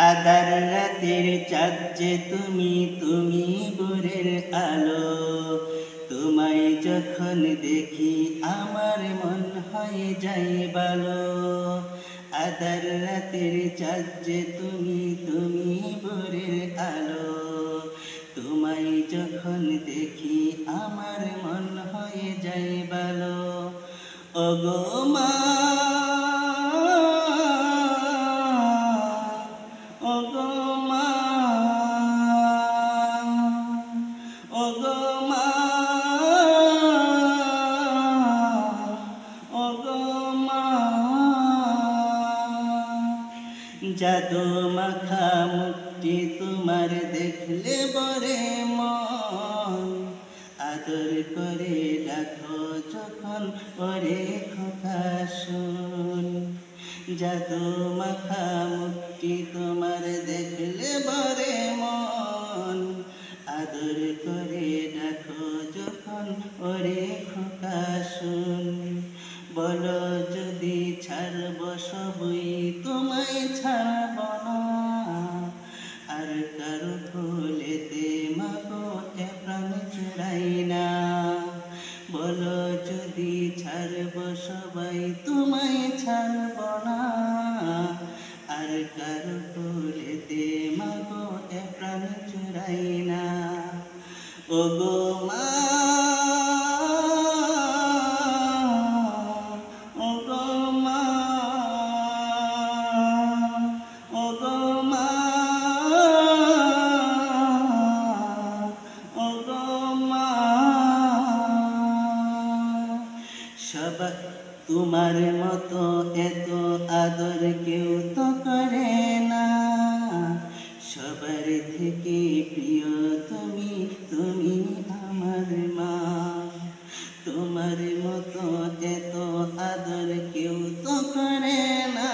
আধার রাতের চাঁদ যে তুমি, তুমি ভোরের আলো। তোমায় যখন দেখি আমার মন হয়ে যায় ভালো। আধার রাতের চাঁদ যে তুমি, তুমি ভোরের আলো। তোমায় যখন দেখি আমার মন হয়ে যায় ভালো। ওগো মা, ওগো মা, ওগো মা, ওগো মা। জাদু মাখা মুখটি তোমার দেখলে বরে মন, আদর করে ডাকো যখন ওরে খোকা শোন। জাদু মাখা মুখটি তোমার দেখলে বরে মন, আদর করে ডাকো যখন ওরে খোকা শোন। বলো যদি ছাড়ব সবই তোমায় ছাড়ব না, আর কারো ভুলেতে মাগো এ প্রাণ চুরাই না। বলো যদি ছাড়ব সবাই তোমায় ছাড়ব না, আর কারো ভুলেতে মাগো এ প্রাণ চুরাই না। ওগো মা, ওগো মা, ওগো মা, ওগো মা। সবাই তোমার মতো এত আদর কেউ তো করে না। সবার থেকে প্রিয় তুমি, তুমি আমার মা। তোমার মতো এত আদর কেউ তো করে না।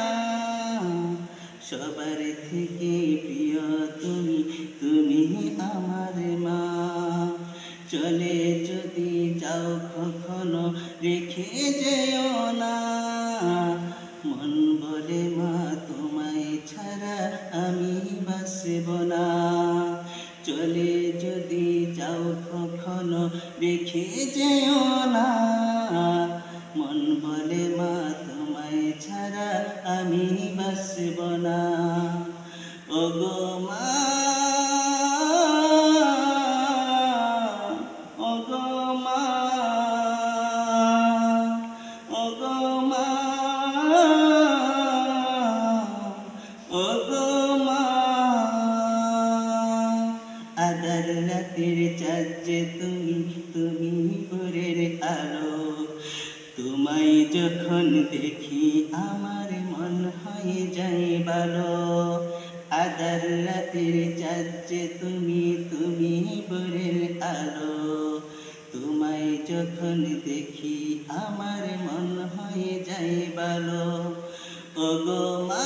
সবার থেকে প্রিয় তুমি, তুমি আমার মা। চলে যদি যাও কখনো রেখে যেও না, মন বলে মা তোমায় ছাড়া আমি বাসব না। চলে যদি যাও কখনো রেখে যেও না, মন বলে মা তোমায় ছাড়া আমি বাসব না। ওগো মা, ওগো মা, ওগো মা, ওগো মা। আধার রাতের চাঁদ যে তুমি, তুমি ভোরের আলো। তোমায় যখন দেখি আমার মন হয়ে যায় ভালো। আধার রাতের চাঁদ যে তুমি, তুমি ভোরের আলো। তোমায় যখন দেখি আমার মন হয়ে যায় ভালো। ওগো মা।